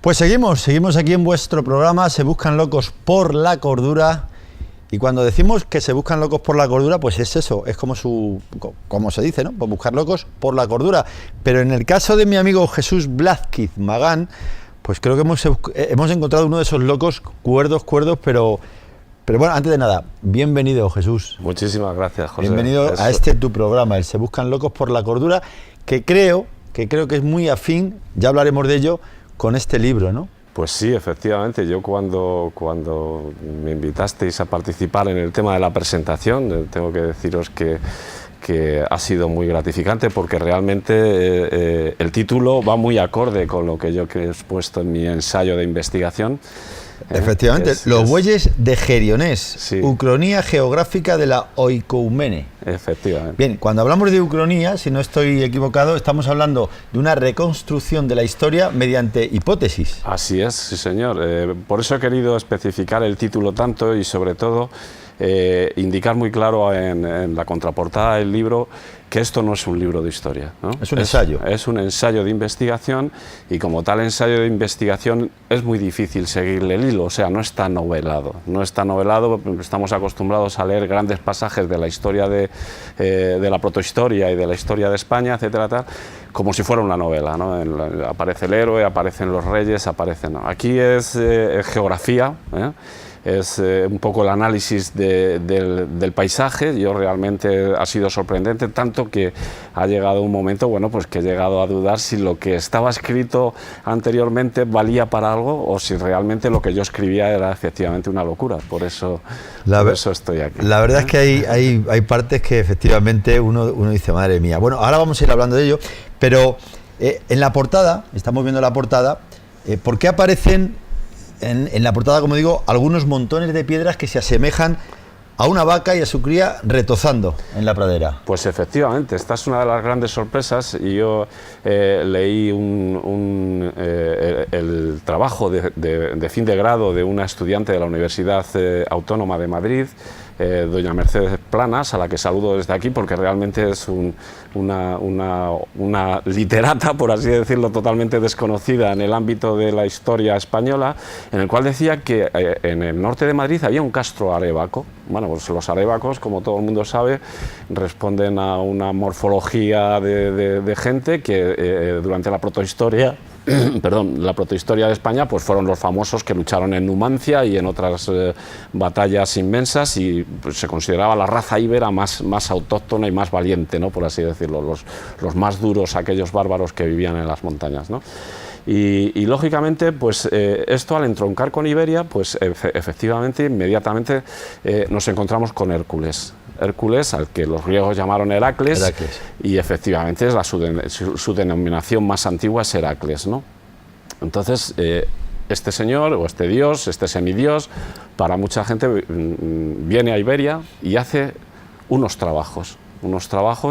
Pues seguimos aquí en vuestro programa Se Buscan Locos por la Cordura. Y cuando decimos que se buscan locos por la cordura, pues es eso, es como se dice, ¿no? Pues buscar locos por la cordura. Pero en el caso de mi amigo Jesús Blázquez Magán, pues creo que hemos encontrado uno de esos locos cuerdos, pero bueno, antes de nada, bienvenido, Jesús. Muchísimas gracias, José. Bienvenido a tu programa, el Se Buscan Locos por la Cordura, que creo que es muy afín, ya hablaremos de ello, con este libro, ¿no? Pues sí, efectivamente. Yo cuando me invitasteis a participar en el tema de la presentación, tengo que deciros que ha sido muy gratificante porque realmente el título va muy acorde con lo que yo he expuesto en mi ensayo de investigación. Efectivamente, los bueyes de Gerionés, sí. Ucronía geográfica de la Oikoumene. Efectivamente. Bien, cuando hablamos de ucronía, si no estoy equivocado, estamos hablando de una reconstrucción de la historia mediante hipótesis. Así es, sí señor. Por eso he querido especificar el título tanto y sobre todo indicar muy claro en la contraportada del libro que esto no es un libro de historia, ¿no? Es un ensayo. Es un ensayo de investigación y como tal ensayo de investigación es muy difícil seguirle el hilo, o sea, no está novelado. No está novelado, estamos acostumbrados a leer grandes pasajes de la historia de la protohistoria y de la historia de España, etcétera, tal, como si fuera una novela, ¿no? Aparece el héroe, aparecen los reyes, aparecen... ¿no? Aquí es geografía, es un poco el análisis del paisaje. Yo realmente ha sido sorprendente, tanto que ha llegado un momento, bueno, pues que he llegado a dudar si lo que estaba escrito anteriormente valía para algo o si realmente lo que yo escribía era efectivamente una locura. Por eso estoy aquí. La verdad es que hay partes que efectivamente uno dice, madre mía. Bueno, ahora vamos a ir hablando de ello, pero en la portada, estamos viendo la portada, ¿por qué aparecen en la portada, como digo, algunos montones de piedras que se asemejan a una vaca y a su cría retozando en la pradera? Pues efectivamente, esta es una de las grandes sorpresas y yo leí el trabajo de fin de grado de una estudiante de la Universidad Autónoma de Madrid, doña Mercedes Planas, a la que saludo desde aquí porque realmente es una literata, por así decirlo, totalmente desconocida en el ámbito de la historia española, en el cual decía que en el norte de Madrid había un castro arévaco. Bueno, pues los arébacos, como todo el mundo sabe, responden a una morfología de gente que durante la protohistoria la protohistoria de España, pues fueron los famosos que lucharon en Numancia y en otras batallas inmensas y pues, se consideraba la raza íbera más autóctona y más valiente, ¿no? Por así decirlo, los más duros, aquellos bárbaros que vivían en las montañas, ¿no? Y lógicamente, pues esto al entroncar con Iberia, pues efectivamente, inmediatamente nos encontramos con Hércules. Hércules, al que los griegos llamaron Heracles. Y efectivamente es su denominación más antigua es Heracles, ¿no? Entonces, este señor o este dios, este semidios, para mucha gente viene a Iberia y hace unos trabajos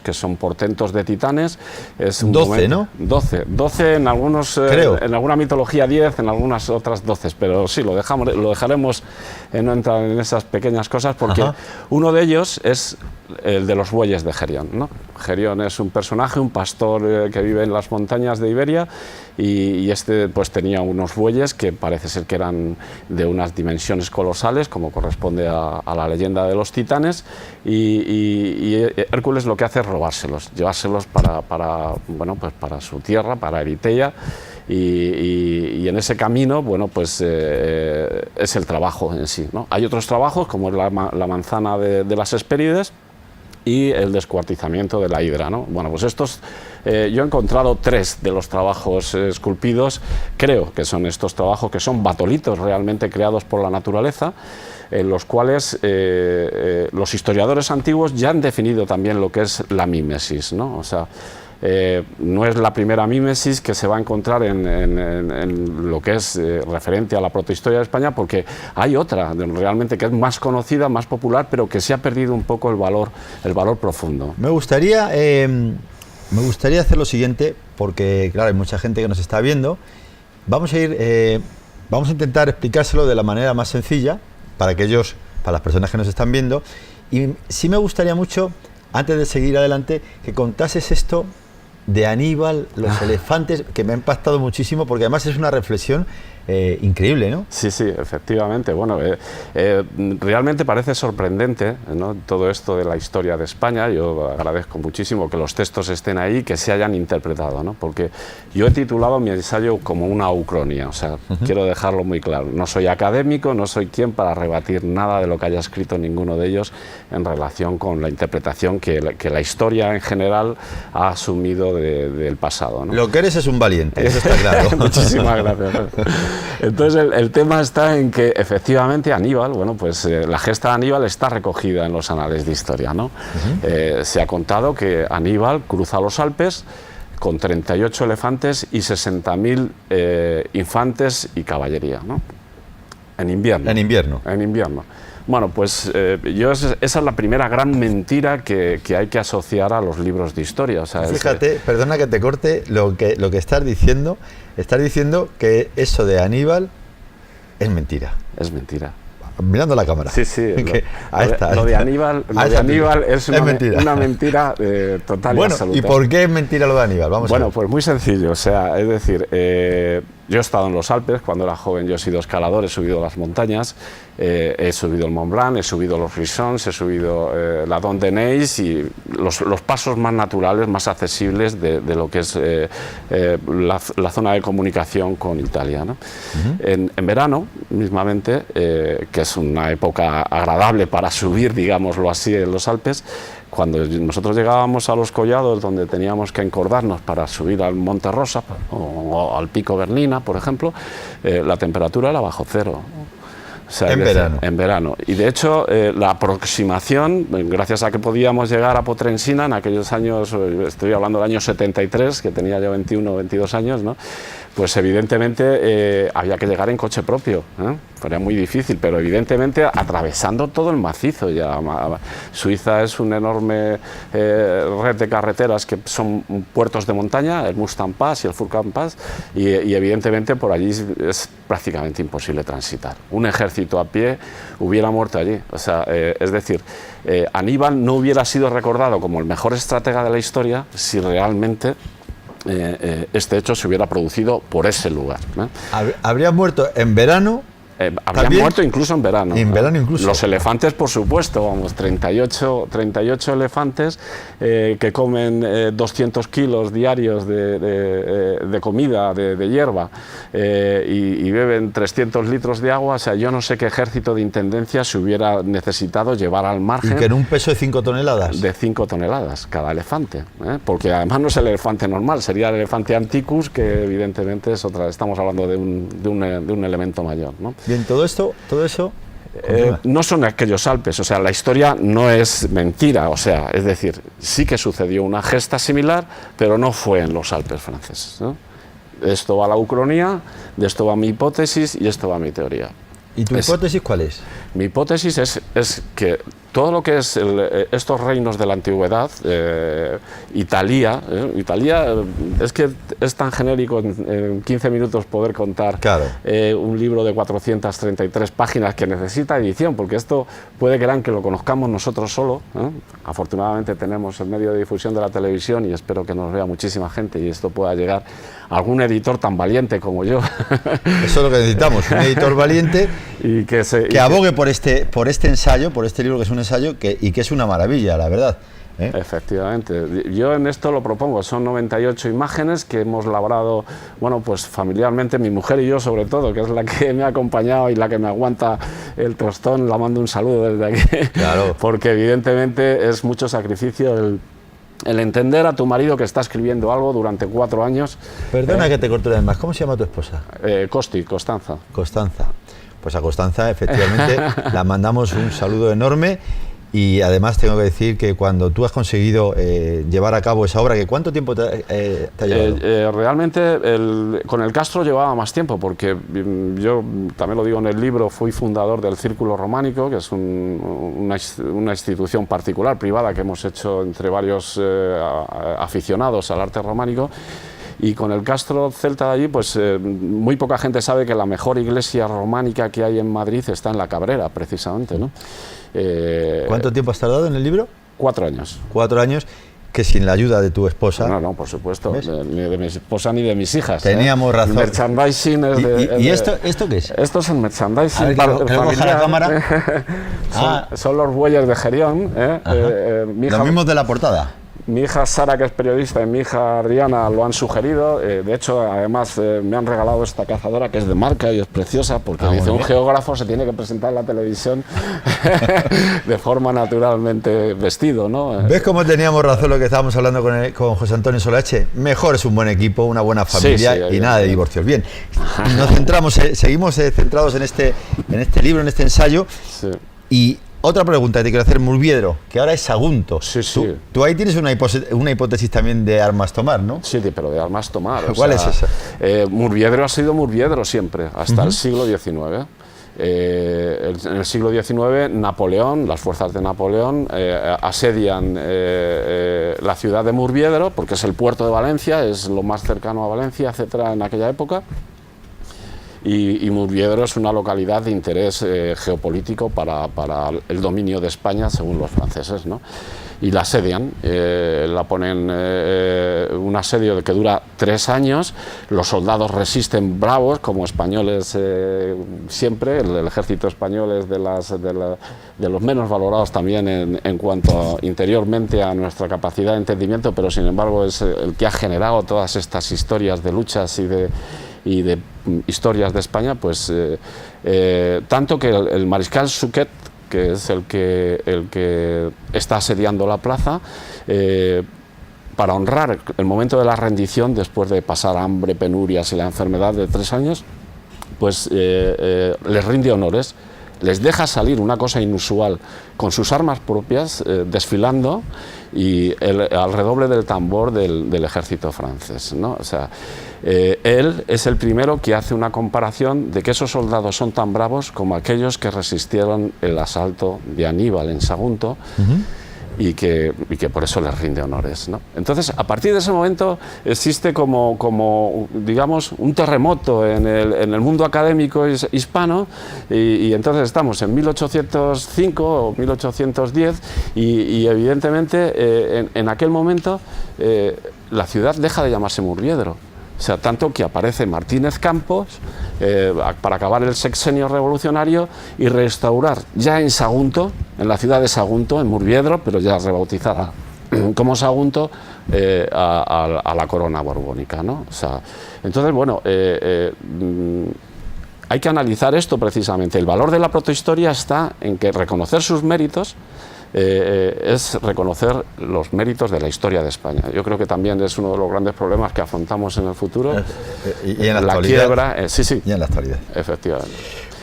que son portentos de titanes. Es un 12, ¿no? 12 en algunos, en alguna mitología 10, en algunas otras 12, pero sí, lo dejaremos no entrar en esas pequeñas cosas porque uno de ellos es el de los bueyes de Gerión, ¿no? Gerión es un personaje, un pastor que vive en las montañas de Iberia y este pues tenía unos bueyes que parece ser que eran de unas dimensiones colosales, como corresponde a la leyenda de los titanes, y Hércules lo que hace es robárselos, llevárselos para su tierra, para Eritrea, y en ese camino, bueno, pues es el trabajo en sí, ¿no? Hay otros trabajos, como es la manzana de las Hespérides y el descuartizamiento de la hidra, ¿no? Bueno, pues estos, yo he encontrado 3 de los trabajos esculpidos, creo que son estos trabajos que son batolitos realmente creados por la naturaleza, en los cuales los historiadores antiguos ya han definido también lo que es la mímesis, ¿no? O sea, no es la primera mímesis que se va a encontrar en lo que es referente a la protohistoria de España, porque hay otra realmente que es más conocida, más popular, pero que se ha perdido un poco el valor profundo. Me gustaría hacer lo siguiente, porque claro, hay mucha gente que nos está viendo. Vamos a intentar explicárselo de la manera más sencilla para las personas que nos están viendo, y sí me gustaría mucho, antes de seguir adelante, que contases esto de Aníbal, los elefantes, que me ha impactado muchísimo, porque además es una reflexión increíble, ¿no? Sí, sí, efectivamente. Bueno, realmente parece sorprendente, ¿no?, todo esto de la historia de España. Yo agradezco muchísimo que los textos estén ahí, que se hayan interpretado, ¿no? Porque yo he titulado mi ensayo como una ucronía, o sea, quiero dejarlo muy claro. No soy académico, no soy quien para rebatir nada de lo que haya escrito ninguno de ellos en relación con la interpretación que la historia en general ha asumido del pasado, ¿no? Lo que eres es un valiente, eso está claro. Muchísimas gracias. Entonces el tema está en que efectivamente Aníbal, bueno, pues la gesta de Aníbal está recogida en los anales de historia, ¿no? Se ha contado que Aníbal cruza los Alpes con 38 elefantes y 60.000 infantes y caballería, ¿no? En invierno. En invierno. En invierno. Bueno, pues esa es la primera gran mentira que hay que asociar a los libros de historia. O sea, fíjate, perdona que te corte, lo que estás diciendo que eso de Aníbal es mentira. Es mentira. Mirando la cámara. Sí, sí. Lo de Aníbal es una mentira total y absoluta. ¿Y por qué es mentira lo de Aníbal? Vamos a ver. Pues muy sencillo. O sea, es decir, yo he estado en los Alpes, cuando era joven yo he sido escalador, he subido las montañas, he subido el Mont Blanc, he subido los Grisons, he subido la Dent de Neige y los pasos más naturales, más accesibles de lo que es la zona de comunicación con Italia, ¿no? En verano, mismamente, que es una época agradable para subir, digámoslo así, en los Alpes, cuando nosotros llegábamos a los collados donde teníamos que encordarnos para subir al Monte Rosa o al Pico Bernina, por ejemplo, la temperatura era bajo cero. O sea, en verano. Y de hecho, la aproximación, gracias a que podíamos llegar a Potrensina en aquellos años, estoy hablando del año 73, que tenía yo 21 o 22 años, ¿no? Pues evidentemente había que llegar en coche propio, ¿eh? Era muy difícil, pero evidentemente atravesando todo el macizo. Ya Suiza es una enorme red de carreteras que son puertos de montaña, el Mustang Pass y el Furkan Pass, y evidentemente por allí es prácticamente imposible transitar. Un ejército a pie hubiera muerto allí. O sea, es decir, Aníbal no hubiera sido recordado como el mejor estratega de la historia si realmente este hecho se hubiera producido por ese lugar, ¿no? Habría muerto en verano. Habrían muerto incluso en verano. En verano incluso. Los elefantes, por supuesto, vamos, 38 elefantes que comen 200 kilos diarios de comida, de hierba, y beben 300 litros de agua. O sea, yo no sé qué ejército de intendencia se hubiera necesitado llevar al margen. Y que en un peso de 5 toneladas. De 5 toneladas cada elefante, ¿eh? Porque además no es el elefante normal, sería el elefante anticus, que evidentemente es otra. Estamos hablando de un elemento mayor, ¿no? Bien, todo eso no son aquellos Alpes, o sea, la historia no es mentira, o sea, es decir, sí que sucedió una gesta similar, pero no fue en los Alpes franceses, ¿no? Esto va a la ucronía, de esto va mi hipótesis y esto va mi teoría. ¿Y tu hipótesis cuál es? Mi hipótesis es que todo lo que es estos reinos de la antigüedad, Italia es que es tan genérico en 15 minutos poder contar, claro, un libro de 433 páginas que necesita edición, porque esto puede que lo conozcamos nosotros solo, ¿eh? Afortunadamente tenemos el medio de difusión de la televisión y espero que nos vea muchísima gente y esto pueda llegar a algún editor tan valiente como yo. Eso es lo que necesitamos, un editor valiente y que abogue por este ensayo, por este libro que es un ensayo y que es una maravilla, la verdad, ¿eh? Efectivamente, yo en esto lo propongo, son 98 imágenes que hemos labrado, bueno, pues familiarmente, mi mujer y yo sobre todo, que es la que me ha acompañado y la que me aguanta el tostón, la mando un saludo desde aquí, claro. Porque evidentemente es mucho sacrificio el entender a tu marido que está escribiendo algo durante 4 años. Perdona que te corte una vez más, ¿cómo se llama tu esposa? Constanza. Constanza. Pues a Constanza, efectivamente, la mandamos un saludo enorme y además tengo que decir que cuando tú has conseguido llevar a cabo esa obra, ¿cuánto tiempo te ha llevado? Realmente con el Castro llevaba más tiempo, porque yo, también lo digo en el libro, fui fundador del Círculo Románico, que es una institución particular, privada, que hemos hecho entre varios aficionados al arte románico. Y con el Castro celta de allí, pues muy poca gente sabe que la mejor iglesia románica que hay en Madrid está en La Cabrera, precisamente, ¿no? ¿Cuánto tiempo has tardado en el libro? 4 años. 4 años. que sin la ayuda de tu esposa... No, por supuesto, ni de mi esposa ni de mis hijas. Teníamos razón. El merchandising es de... ¿Y esto qué es? Esto es el merchandising. A ver, que lo coja la cámara. Son los bueyes de Gerión. Los mismos de la portada. Mi hija Sara, que es periodista, y mi hija Adriana lo han sugerido. De hecho, además, me han regalado esta cazadora que es de marca y es preciosa, porque dice un geógrafo se tiene que presentar en la televisión de forma naturalmente vestido, ¿no? ¿Ves cómo teníamos razón lo que estábamos hablando con José Antonio Solache? Mejor es un buen equipo, una buena familia y nada de divorcios. Bien, nos centramos, seguimos centrados en este libro, en este ensayo. Sí. Y otra pregunta que te quiero hacer, Murviedro, que ahora es Sagunto. Sí. Tú ahí tienes una hipótesis también de armas tomar, ¿no? Sí, pero de armas tomar. ¿Cuál es esa? Murviedro ha sido Murviedro siempre, hasta el siglo XIX. En el siglo XIX, Napoleón, las fuerzas de Napoleón, asedian la ciudad de Murviedro, porque es el puerto de Valencia, es lo más cercano a Valencia, etcétera, en aquella época. Y Murviedro es una localidad de interés geopolítico para el dominio de España, según los franceses, ¿no? Y la asedian, la ponen un asedio que dura 3 años, los soldados resisten bravos, como españoles siempre, el ejército español es de los menos valorados también en cuanto interiormente a nuestra capacidad de entendimiento, pero sin embargo es el que ha generado todas estas historias de luchas y de historias de España, pues tanto que el mariscal Suquet, que es el que está asediando la plaza, para honrar el momento de la rendición, después de pasar hambre, penurias y la enfermedad de 3 años, pues les rinde honores, les deja salir una cosa inusual con sus armas propias, desfilando, y al redoble del tambor del ejército francés, ¿no? O sea, él es el primero que hace una comparación de que esos soldados son tan bravos como aquellos que resistieron el asalto de Aníbal en Sagunto, y que por eso les rinde honores, ¿no? Entonces, a partir de ese momento existe como digamos, un terremoto en el mundo académico hispano, y entonces estamos en 1805 o 1810 y evidentemente en aquel momento la ciudad deja de llamarse Murviedro. O sea, tanto que aparece Martínez Campos para acabar el sexenio revolucionario y restaurar ya en Sagunto, en la ciudad de Sagunto, en Murviedro, pero ya rebautizada como Sagunto, a la corona borbónica, ¿no? O sea, entonces, bueno, hay que analizar esto precisamente. El valor de la protohistoria está en que reconocer sus méritos es reconocer los méritos de la historia de España. Yo creo que también es uno de los grandes problemas que afrontamos en el futuro. Y en la quiebra, sí. Y en la actualidad. Efectivamente.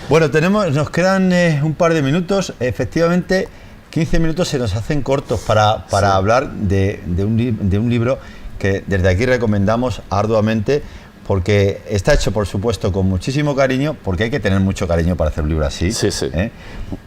Bueno, nos quedan un par de minutos. Efectivamente, 15 minutos se nos hacen cortos para hablar de un libro que desde aquí recomendamos arduamente, porque está hecho, por supuesto, con muchísimo cariño, porque hay que tener mucho cariño para hacer un libro así. Sí.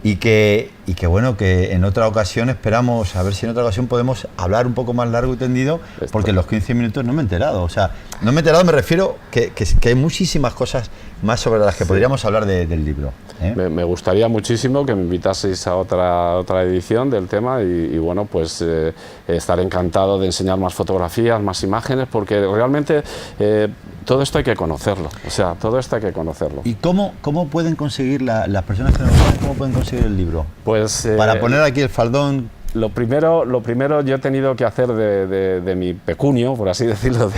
Y que bueno, que en otra ocasión esperamos, a ver si en otra ocasión podemos hablar un poco más largo y tendido, porque en los 15 minutos no me he enterado. O sea, no me he enterado, me refiero que hay muchísimas cosas más sobre las que podríamos hablar del libro. Me gustaría muchísimo que me invitaseis a otra edición del tema y bueno, pues estaré encantado de enseñar más fotografías, más imágenes, porque realmente todo esto hay que conocerlo. O sea, todo esto hay que conocerlo. ¿Y cómo pueden conseguir las personas que no lo saben, cómo pueden conseguir el libro? Pues para poner aquí el faldón. Lo primero yo he tenido que hacer de mi pecunio, por así decirlo,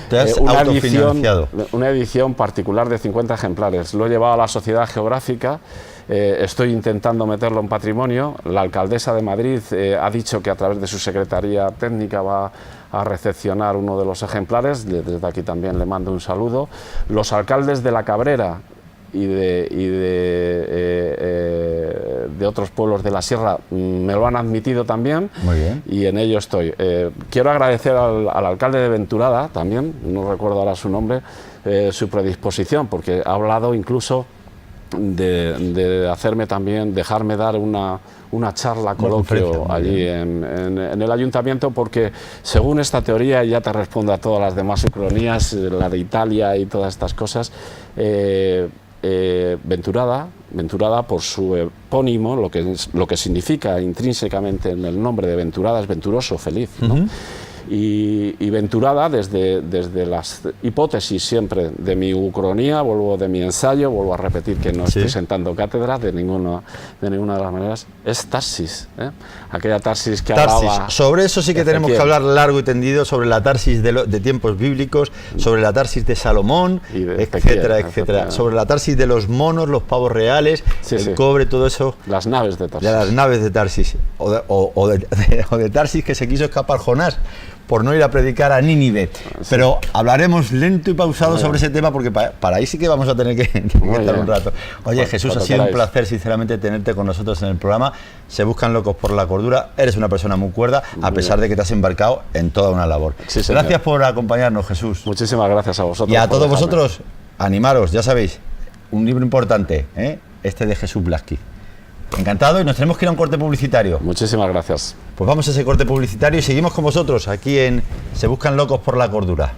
¿Te has autofinanciado? Una edición particular de 50 ejemplares. Lo he llevado a la Sociedad Geográfica, estoy intentando meterlo en patrimonio. La alcaldesa de Madrid ha dicho que a través de su secretaría técnica va a recepcionar uno de los ejemplares. Desde aquí también le mando un saludo. Los alcaldes de La Cabrera y de otros pueblos de la sierra me lo han admitido también. Muy bien. Y en ello estoy. Quiero agradecer al alcalde de Venturada también, no recuerdo ahora su nombre, su predisposición, porque ha hablado incluso de hacerme también, dejarme dar una charla, coloquio allí en el ayuntamiento, porque según esta teoría, ya te respondo a todas las demás ucronías, la de Italia y todas estas cosas, Venturada por su epónimo, lo que significa intrínsecamente en el nombre de Venturada es venturoso, feliz, ¿no? Y Venturada, desde las hipótesis siempre de mi ucronía, de mi ensayo, vuelvo a repetir que no estoy sentando cátedra de ninguna de las maneras, es Tarsis, aquella Tarsis que hablaba... Sobre eso sí que tenemos que hablar largo y tendido, sobre la Tarsis de tiempos bíblicos, sobre la Tarsis de Salomón, etcétera, sobre la Tarsis de los monos, los pavos reales, el cobre, todo eso. Las naves de Tarsis. De las naves de Tarsis, o de Tarsis, que se quiso escapar Jonás por no ir a predicar a Nínive. Pero hablaremos lento y pausado sobre ese tema, porque para ahí sí que vamos a tener que estar un rato. Oye, Jesús, ha sido un placer, sinceramente, tenerte con nosotros en el programa. Se buscan locos por la cordura. Eres una persona muy cuerda, a pesar de que te has embarcado en toda una labor. Gracias por acompañarnos, Jesús. Muchísimas gracias a vosotros. Y a todos vosotros, animaros, ya sabéis, un libro importante, este de Jesús Blasky. Encantado, y nos tenemos que ir a un corte publicitario. Muchísimas gracias. Pues vamos a ese corte publicitario y seguimos con vosotros aquí en Se buscan locos por la cordura.